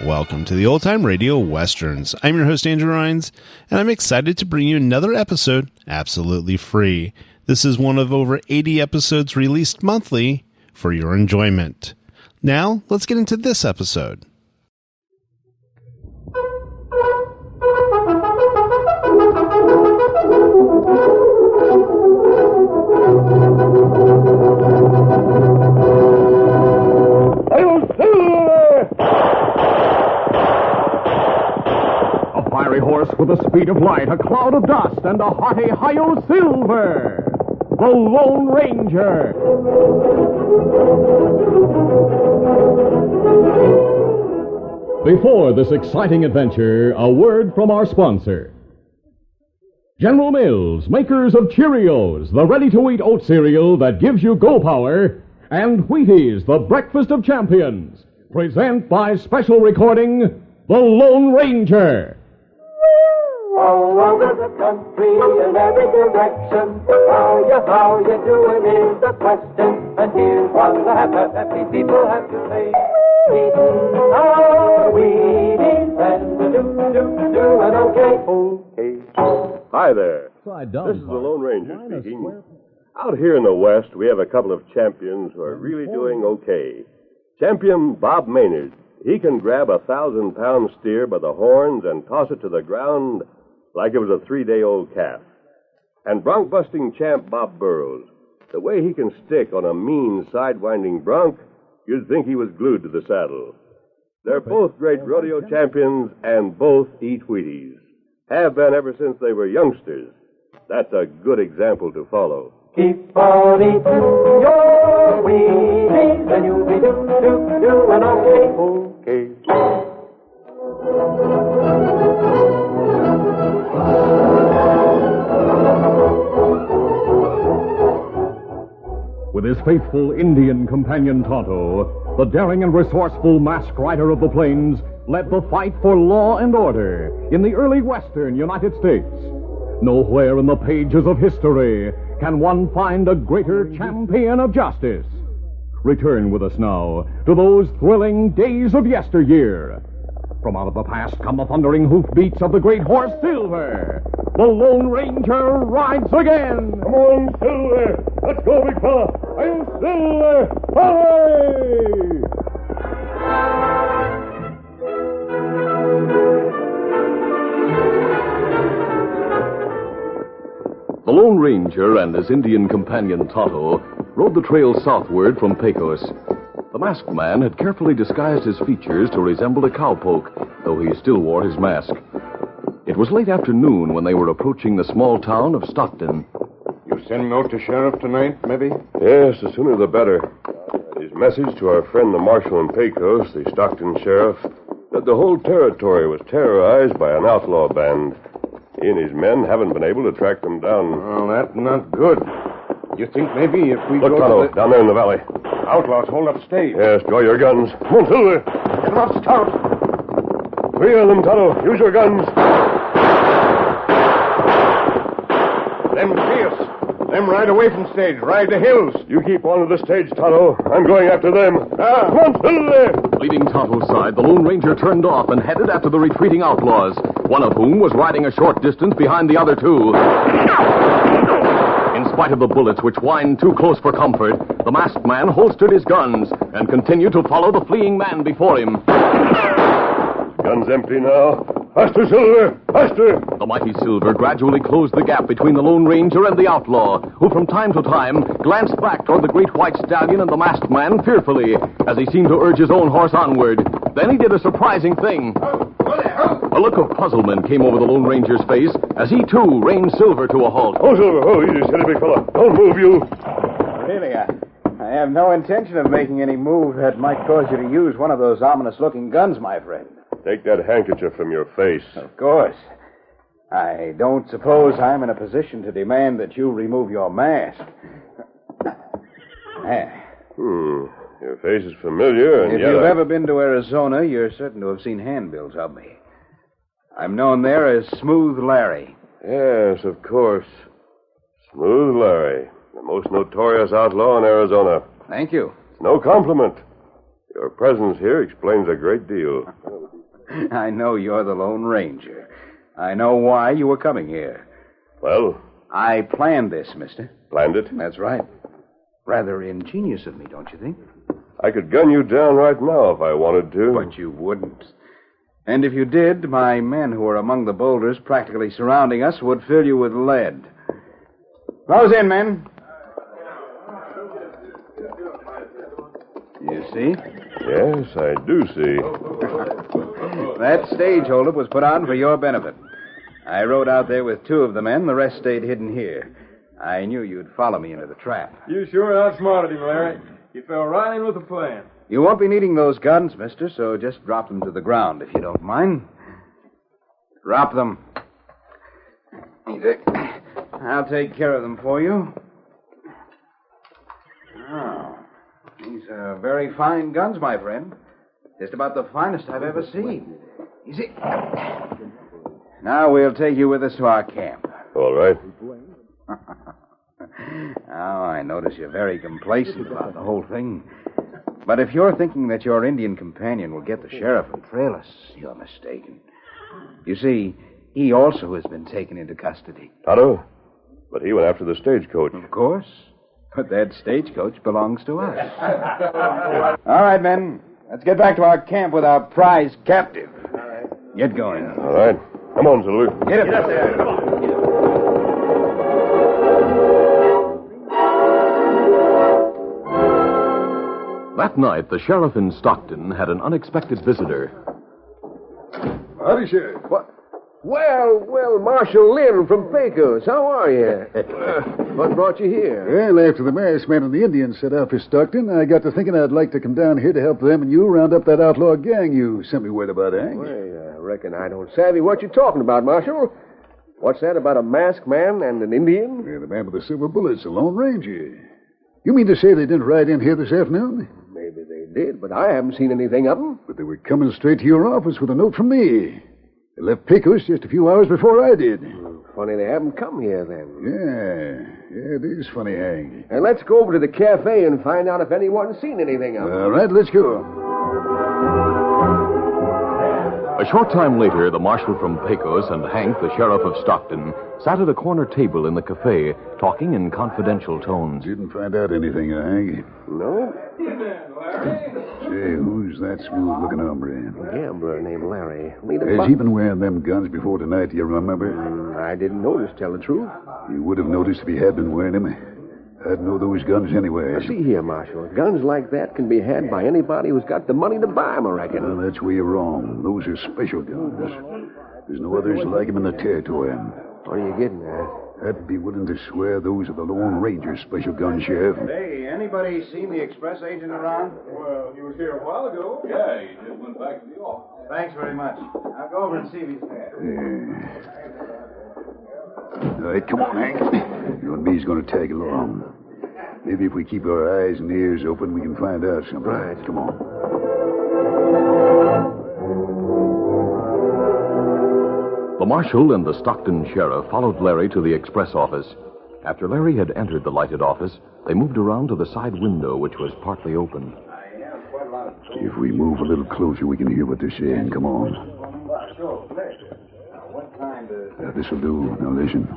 Welcome to the Old Time Radio Westerns. I'm your host, Andrew Rhynes, and I'm excited to bring you another episode absolutely free. This is one of over 80 episodes released monthly for your enjoyment. Now, let's get into this episode. Horse with the speed of light, a cloud of dust, and a hearty Hi-Yo Silver, the Lone Ranger. Before this exciting adventure, a word from our sponsor. General Mills, makers of Cheerios, the ready-to-eat oat cereal that gives you go power, and Wheaties, the breakfast of champions, present by special recording, The Lone Ranger. All over the country in every direction, how you doing is the question. And here's what the happy people have to say. Eating our Wheaties and doing okay. Hi there. This is the Lone Ranger speaking. Out here in the West, we have a couple of champions who are really doing okay. Champion Bob Maynard. He can grab 1,000-pound steer by the horns and toss it to the ground like it was a 3-day-old calf. And bronc-busting champ Bob Burrows, the way he can stick on a mean, sidewinding bronc, you'd think he was glued to the saddle. They're both great rodeo champions, and both eat Wheaties. Have been ever since they were youngsters. That's a good example to follow. Keep on eating your Wheaties, and you'll be doing okay. With his faithful Indian companion Tonto, the daring and resourceful masked rider of the plains led the fight for law and order in the early western United States. Nowhere in the pages of history can one find a greater champion of justice. Return with us now to those thrilling days of yesteryear. From out of the past come the thundering hoofbeats of the great horse Silver. The Lone Ranger rides again. Come on, Silver. Let's go, big fella. I'm Silver. Hooray! The Lone Ranger and his Indian companion Tonto rode the trail southward from Pecos. The masked man had carefully disguised his features to resemble a cowpoke, though he still wore his mask. It was late afternoon when they were approaching the small town of Stockton. You send note to Sheriff tonight, maybe? Yes, the sooner the better. His message to our friend the Marshal in Pecos, the Stockton Sheriff, that the whole territory was terrorized by an outlaw band. He and his men haven't been able to track them down. Well, that's not good. You think maybe if we Look, go Tonto, to down there in the valley. Outlaws hold up stage. Yes, draw your guns. Come on, Silver. Get them up, scout. 3 of them, Tonto. Use your guns. Them fierce. Them ride away from stage. Ride the hills. You keep on to the stage, Tonto. I'm going after them. Come on, Silver. Leaving Tonto's side, the Lone Ranger turned off and headed after the retreating outlaws, one of whom was riding a short distance behind the other two. In spite of the bullets which whined too close for comfort, the masked man holstered his guns and continued to follow the fleeing man before him. Gun's empty now. Faster, Silver! Faster! The mighty Silver gradually closed the gap between the Lone Ranger and the outlaw, who from time to time glanced back toward the great white stallion and the masked man fearfully, as he seemed to urge his own horse onward. Then he did a surprising thing. A look of puzzlement came over the Lone Ranger's face as he, too, reined Silver to a halt. Oh, Silver, oh, easy, steady, big fella. Don't move, you. Really, I have no intention of making any move that might cause you to use one of those ominous-looking guns, my friend. Take that handkerchief from your face. Of course. I don't suppose I'm in a position to demand that you remove your mask. Your face is familiar, and if yet you've ever been to Arizona, you're certain to have seen handbills of me. I'm known there as Smooth Larry. Yes, of course. Smooth Larry, the most notorious outlaw in Arizona. Thank you. No compliment. Your presence here explains a great deal. I know you're the Lone Ranger. I know why you were coming here. Well? I planned this, mister. Planned it? That's right. Rather ingenious of me, don't you think? I could gun you down right now if I wanted to. But you wouldn't. And if you did, my men who are among the boulders practically surrounding us would fill you with lead. Close in, men. You see? Yes, I do see. That stage holdup was put on for your benefit. I rode out there with 2 of the men. The rest stayed hidden here. I knew you'd follow me into the trap. You sure outsmarted him, Larry. You fell right in with the plan. You won't be needing those guns, mister, so just drop them to the ground if you don't mind. Drop them. Easy. I'll take care of them for you. Oh, these are very fine guns, my friend. Just about the finest I've ever seen. Easy. Now we'll take you with us to our camp. All right. Now, I notice you're very complacent about the whole thing. But if you're thinking that your Indian companion will get the sheriff and trail us, you're mistaken. You see, he also has been taken into custody. Tonto? But he went after the stagecoach. Of course. But that stagecoach belongs to us. All right, men. Let's get back to our camp with our prize captive. Get going. All right. Come on, Silver. Get up there. Come on. That night, the sheriff in Stockton had an unexpected visitor. Howdy, Sheriff. What? Well, Marshal Lynn from Pecos. How are you? What brought you here? Well, after the masked man and the Indians set out for Stockton, I got to thinking I'd like to come down here to help them and you round up that outlaw gang you sent me word about, Hank. Well, I reckon I don't savvy what you're talking about, Marshal. What's that about a masked man and an Indian? Yeah, the man with the silver bullet's the Lone Ranger. You mean to say they didn't ride in here this afternoon? Maybe they did, but I haven't seen anything of them. But they were coming straight to your office with a note from me. They left Pecos just a few hours before I did. Funny they haven't come here, then. Yeah, it is funny, Hank. And let's go over to the cafe and find out if anyone's seen anything of them. All right, let's go. A short time later, the marshal from Pecos and Hank, the sheriff of Stockton, sat at a corner table in the cafe, talking in confidential tones. Didn't find out anything, Hank? No. Say, who's that smooth-looking hombre? A gambler named Larry. Has he been wearing them guns before tonight, do you remember? I didn't notice, tell the truth. You would have noticed if he had been wearing them. I'd know those guns anyway. Now, see here, Marshal. Guns like that can be had by anybody who's got the money to buy them, I reckon. Well, that's where you're wrong. Those are special guns. There's no others like them in the territory. What are you getting at? I'd be willing to swear those are the Lone Ranger's special guns, Sheriff. Hey, anybody seen the express agent around? Well, he was here a while ago. Yeah, he just went back to the office. Thanks very much. I'll go over and see if he's there. All right, come on, Hank. You and me's going to tag along. Maybe if we keep our eyes and ears open, we can find out something. Right. Come on. The marshal and the Stockton sheriff followed Larry to the express office. After Larry had entered the lighted office, they moved around to the side window, which was partly open. If we move a little closer, we can hear what they're saying. Come on. This'll do. Now listen.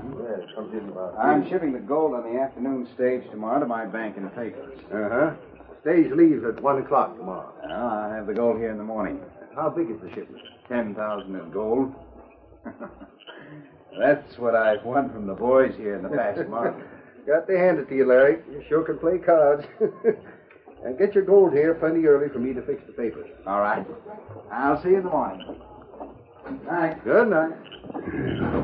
I'm shipping the gold on the afternoon stage tomorrow to my bank in Pecos. Uh-huh. Stage leaves at 1 o'clock tomorrow. Well, I'll have the gold here in the morning. How big is the shipment? 10,000 in gold. That's what I've won from the boys here in the past month. Got to hand it to you, Larry. You sure can play cards. And get your gold here plenty early for me to fix the papers. All right. I'll see you in the morning. Good night. Good night.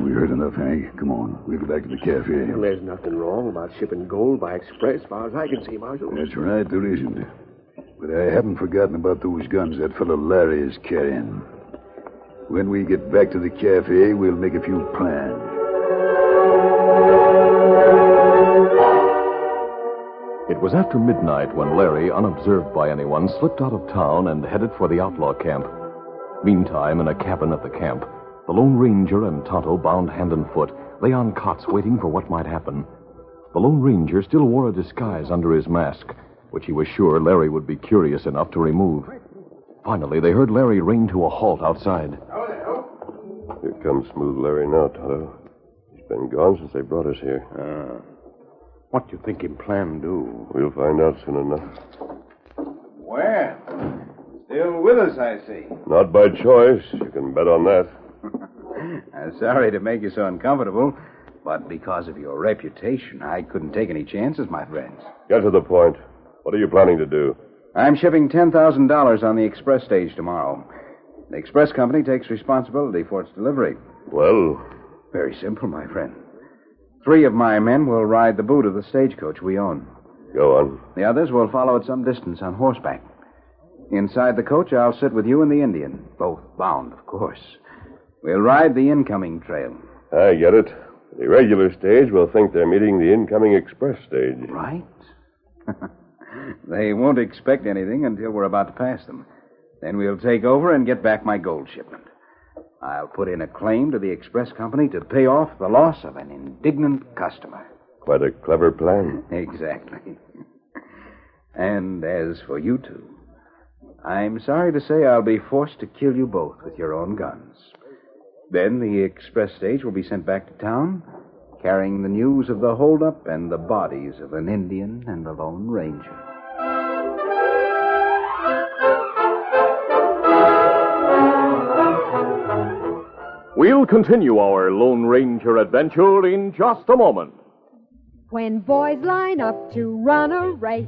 We heard enough, Hank. Come on. We'll go back to the cafe. Well, there's nothing wrong about shipping gold by express, as far as I can see, Marshal. That's right, there isn't. But I haven't forgotten about those guns that fellow Larry is carrying. When we get back to the cafe, we'll make a few plans. It was after midnight when Larry, unobserved by anyone, slipped out of town and headed for the outlaw camp. Meantime, in a cabin at the camp, The Lone Ranger and Tonto, bound hand and foot, lay on cots waiting for what might happen. The Lone Ranger still wore a disguise under his mask, which he was sure Larry would be curious enough to remove. Finally, they heard Larry rein to a halt outside. Here comes Smooth Larry now, Tonto. He's been gone since they brought us here. What do you think him plan do? We'll find out soon enough. Well, still with us, I see. Not by choice. You can bet on that. I'm sorry to make you so uncomfortable, but because of your reputation, I couldn't take any chances, my friends. Get to the point. What are you planning to do? I'm shipping $10,000 on the express stage tomorrow. The express company takes responsibility for its delivery. Well? Very simple, my friend. 3 of my men will ride the boot of the stagecoach we own. Go on. The others will follow at some distance on horseback. Inside the coach, I'll sit with you and the Indian. Both bound, of course. We'll ride the incoming trail. I get it. The regular stage will think they're meeting the incoming express stage. Right. They won't expect anything until we're about to pass them. Then we'll take over and get back my gold shipment. I'll put in a claim to the express company to pay off the loss of an indignant customer. Quite a clever plan. Exactly. And as for you two, I'm sorry to say I'll be forced to kill you both with your own guns. Then the express stage will be sent back to town, carrying the news of the holdup and the bodies of an Indian and the Lone Ranger. We'll continue our Lone Ranger adventure in just a moment. When boys line up to run a race,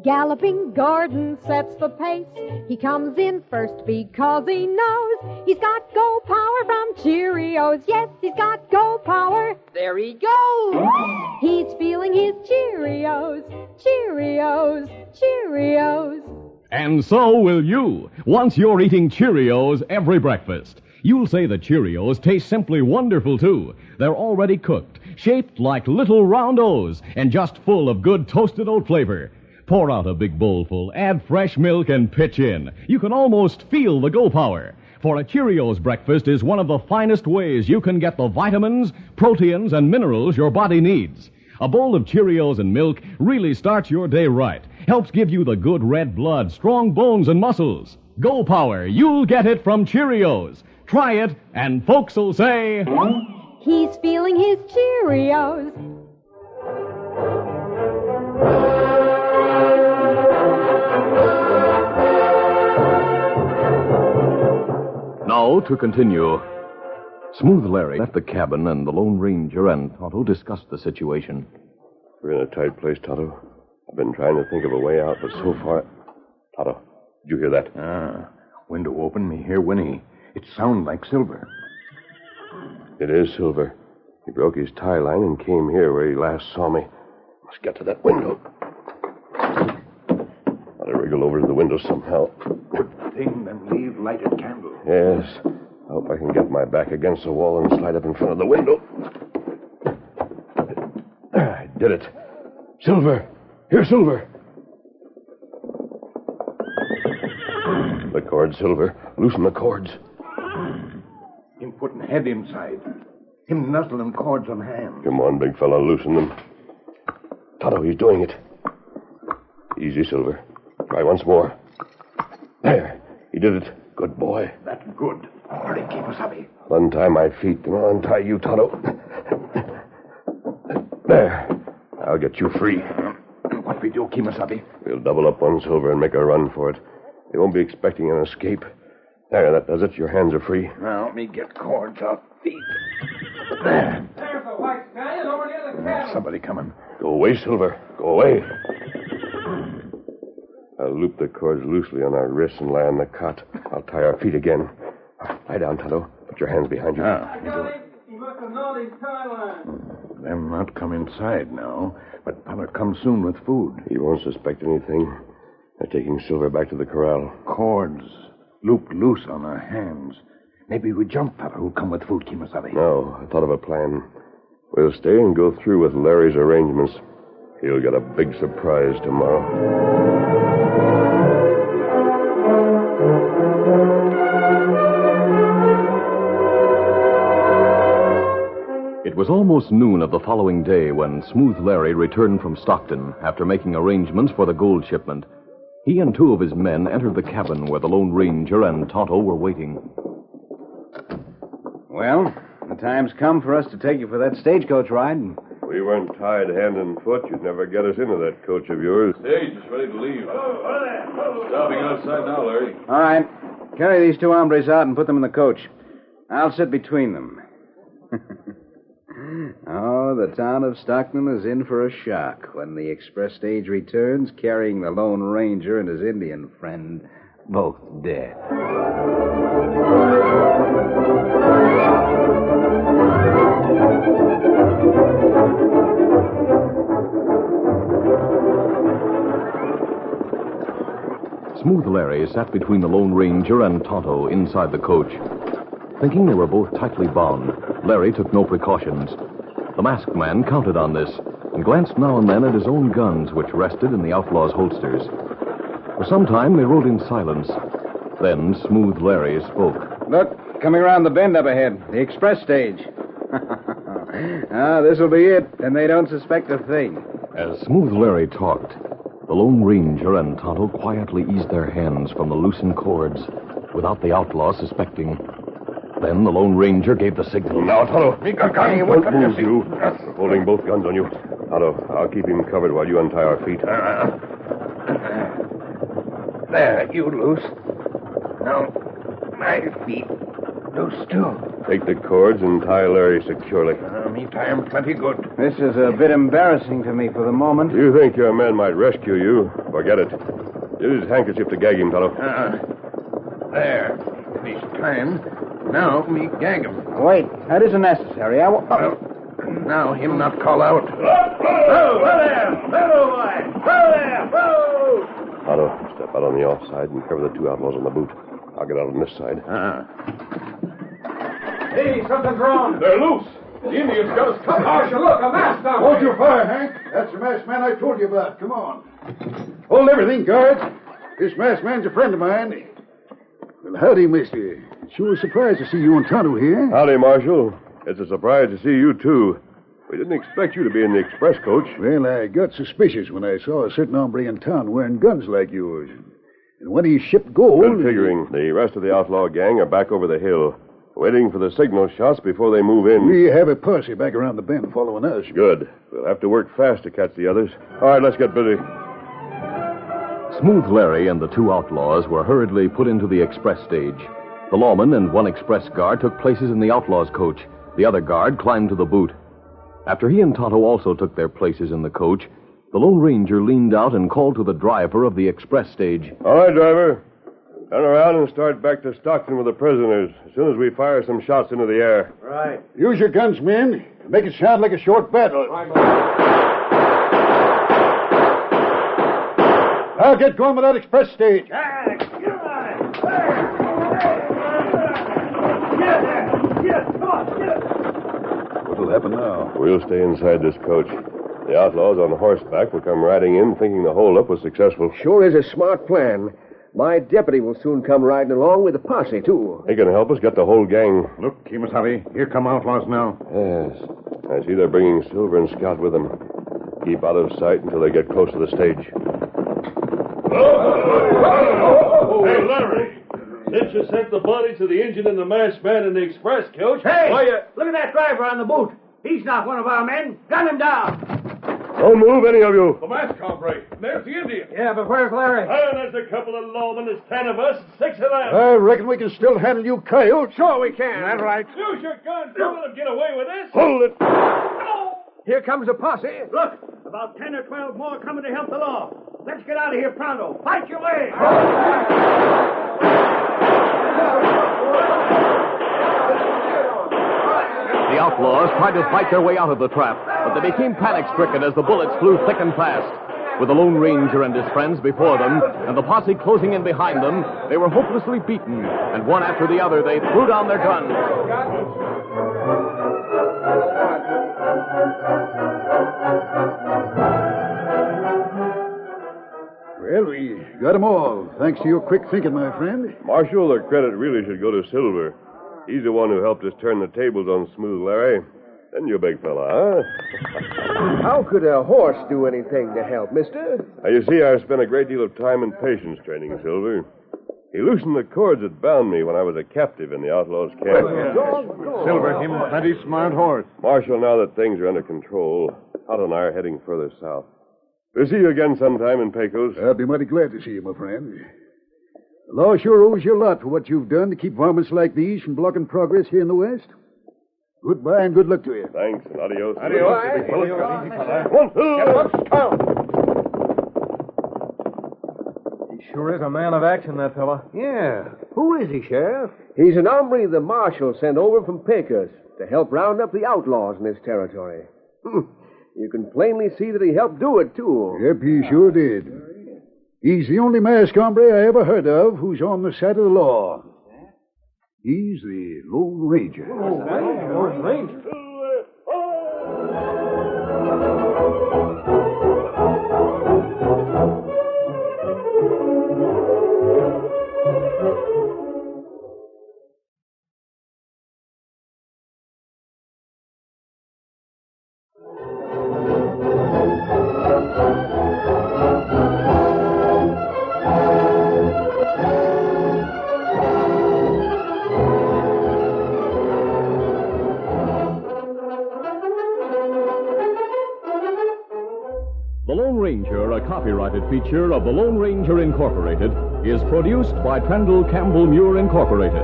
Galloping Gordon sets the pace. He comes in first because he knows he's got go power from Cheerios. Yes, he's got go power. There he goes. He's feeling his Cheerios, Cheerios, Cheerios. And so will you, once you're eating Cheerios every breakfast. You'll say the Cheerios taste simply wonderful, too. They're already cooked, shaped like little round O's, and just full of good toasted oat flavor. Pour out a big bowlful, add fresh milk, and pitch in. You can almost feel the go power. For a Cheerios breakfast is one of the finest ways you can get the vitamins, proteins, and minerals your body needs. A bowl of Cheerios and milk really starts your day right. Helps give you the good red blood, strong bones, and muscles. Go power, you'll get it from Cheerios. Try it, and folks will say, he's feeling his Cheerios. Now, to continue. Smooth Larry left the cabin, and the Lone Ranger and Tonto discussed the situation. We're in a tight place, Tonto. I've been trying to think of a way out, but so far... Tonto, did you hear that? Window open, me hear whinny. It sounds like Silver. It is Silver. He broke his tie line and came here where he last saw me. Must get to that window. Gotta wriggle over to the window somehow. Good thing, then leave lighted candle. Yes. I hope I can get my back against the wall and slide up in front of the window. I did it. Silver! Here, Silver! The cord, Silver. Loosen the cords. Him putting head inside. Him nuzzling cords on hand. Come on, big fella, loosen them. Tonto, he's doing it. Easy, Silver. Try once more. There. He did it. Good boy. That's good. Hurry, Kemosabe. Untie my feet, and I'll untie you, Tonto. There. I'll get you free. What we do, Kemosabe? We'll double up on Silver and make a run for it. They won't be expecting an escape. There, that does it. Your hands are free. Now, let me get cords off feet. There. There's the white stallion over near the cabin. Somebody coming. Go away, Silver. Go away. I'll loop the cords loosely on our wrists and lie on the cot. I'll tie our feet again. Lie down, Tonto. Put your hands behind you. He must have known his tie line. Them not come inside now, but fella come soon with food. He won't suspect anything. They're taking Silver back to the corral. Cords looped loose on our hands. Maybe we jump fella who'll come with food, Kemosabe. No, I thought of a plan. We'll stay and go through with Larry's arrangements. He'll get a big surprise tomorrow. was almost noon of the following day when Smooth Larry returned from Stockton after making arrangements for the gold shipment. He and two of his men entered the cabin where the Lone Ranger and Tonto were waiting. Well, the time's come for us to take you for that stagecoach ride. We weren't tied hand and foot. You'd never get us into that coach of yours. Stage is ready to leave. Stopping outside now, Larry. All right. Carry these two hombres out and put them in the coach. I'll sit between them. Oh, the town of Stockton is in for a shock when the express stage returns carrying the Lone Ranger and his Indian friend, both dead. Smooth Larry sat between the Lone Ranger and Tonto inside the coach. Thinking they were both tightly bound, Larry took no precautions. The masked man counted on this and glanced now and then at his own guns, which rested in the outlaws' holsters. For some time, they rode in silence. Then Smooth Larry spoke. Look, coming around the bend up ahead, the express stage. This'll be it, and they don't suspect a thing. As Smooth Larry talked, the Lone Ranger and Tonto quietly eased their hands from the loosened cords without the outlaw suspecting. Then the Lone Ranger gave the signal. Now, Tonto. Don't move, you. We're holding both guns on you. Tonto, I'll keep him covered while you untie our feet. There, you loose. Now, my feet loose, too. Take the cords and tie Larry securely. Me tie him plenty good. This is a bit embarrassing to me for the moment. You think your men might rescue you? Forget it. Use his handkerchief to gag him, Tonto. There. He's tying. Now, me gag him. Wait, that isn't necessary. Now, him not call out. Tonto, step out on the offside and cover the two outlaws on the boot. I'll get out on this side. Hey, something's wrong. They're loose. The Indians got us covered. Marshal, look, a masked down. Hold your fire, Hank. That's the masked man I told you about. Come on. Hold everything, guards. This masked man's a friend of mine. Well, howdy, mister. Sure surprised to see you and Tonto here. Howdy, Marshal. It's a surprise to see you, too. We didn't expect you to be in the express coach. Well, I got suspicious when I saw a certain hombre in town wearing guns like yours. And when he shipped gold... Good figuring. The rest of the outlaw gang are back over the hill, waiting for the signal shots before they move in. We have a posse back around the bend following us. Good. We'll have to work fast to catch the others. All right, let's get busy. Smooth Larry and the two outlaws were hurriedly put into the express stage. The lawman and one express guard took places in the outlaws' coach. The other guard climbed to the boot. After he and Tonto also took their places in the coach, the Lone Ranger leaned out and called to the driver of the express stage. All right, driver. Turn around and start back to Stockton with the prisoners as soon as we fire some shots into the air. Right. Use your guns, men. Make it sound like a short battle. I'll get going with that express stage. What'll happen now? We'll stay inside this coach. The outlaws on horseback will come riding in thinking the holdup was successful. Sure is a smart plan. My deputy will soon come riding along with the posse, too. He can help us get the whole gang. Look, Kemosabe, here come outlaws now. Yes. I see they're bringing Silver and Scout with them. Keep out of sight until they get close to the stage. Hey, Larry. Since you sent the bodies of the engine and the masked man in the express coach... Hey! Why you... Look at that driver on the boot. He's not one of our men. Gun him down. Don't move, any of you. The masked hombre. There's the Indian. Yeah, but where's Larry? Oh, there's a couple of lawmen. There's 10 of us, 6 of them. I reckon we can still handle you, coyote. Sure we can. That's right. Use your guns. Don't let them get away with this. Hold it. Here comes a posse. Look, about 10 or 12 more coming to help the law. Let's get out of here pronto. Fight your way. The outlaws tried to fight their way out of the trap, but they became panic-stricken as the bullets flew thick and fast. With the Lone Ranger and his friends before them, and the posse closing in behind them, they were hopelessly beaten, and one after the other, they threw down their guns. Well, we got 'em all, thanks to your quick thinking, my friend. Marshal, the credit really should go to Silver. He's the one who helped us turn the tables on Smooth Larry. Then you big fella, huh? How could a horse do anything to help, mister? Now, you see, I've spent a great deal of time and patience training Silver. He loosened the cords that bound me when I was a captive in the outlaws' camp. Silver, him plenty smart horse. Marshal, now that things are under control, Otto and I are heading further south. We'll see you again sometime in Pecos. I'll be mighty glad to see you, my friend. The law sure owes you a lot for what you've done to keep varmints like these from blocking progress here in the West. Goodbye and good luck to you. Thanks, and adios. Adios. He sure is a man of action, that fella. Yeah. Who is he, Sheriff? He's an hombre the marshal sent over from Pecos to help round up the outlaws in this territory. You can plainly see that he helped do it, too. Yep, he sure did. He's the only masked hombre I ever heard of who's on the side of the law. He's the Lone Ranger. Lone Ranger? The Lone Ranger, a copyrighted feature of the Lone Ranger Incorporated, is produced by Trendle Campbell Muir Incorporated.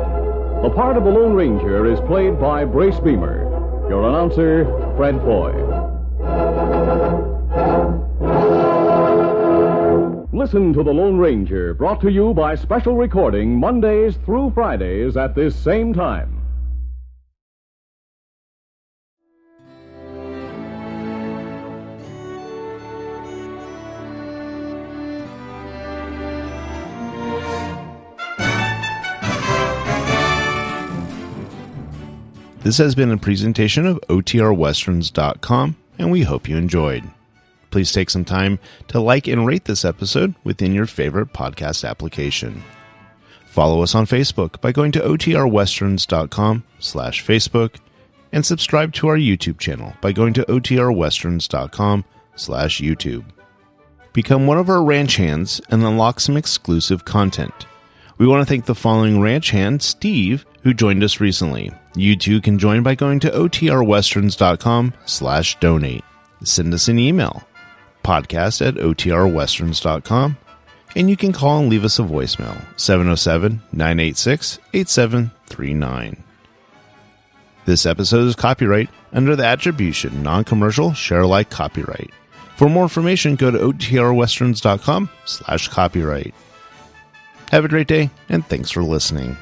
The part of the Lone Ranger is played by Brace Beamer. Your announcer, Fred Foy. Listen to The Lone Ranger, brought to you by special recording Mondays through Fridays at this same time. This has been a presentation of OTRWesterns.com, and we hope you enjoyed. Please take some time to like and rate this episode within your favorite podcast application. Follow us on Facebook by going to OTRWesterns.com/Facebook, and subscribe to our YouTube channel by going to OTRWesterns.com/YouTube. Become one of our ranch hands and unlock some exclusive content. We want to thank the following ranch hand, Steve, who joined us recently. You too can join by going to OTRWesterns.com/donate. Send us an email, podcast@OTRWesterns.com, and you can call and leave us a voicemail, 707-986-8739. This episode is copyright under the attribution, non-commercial, share-alike copyright. For more information, go to OTRWesterns.com/copyright. Have a great day, and thanks for listening.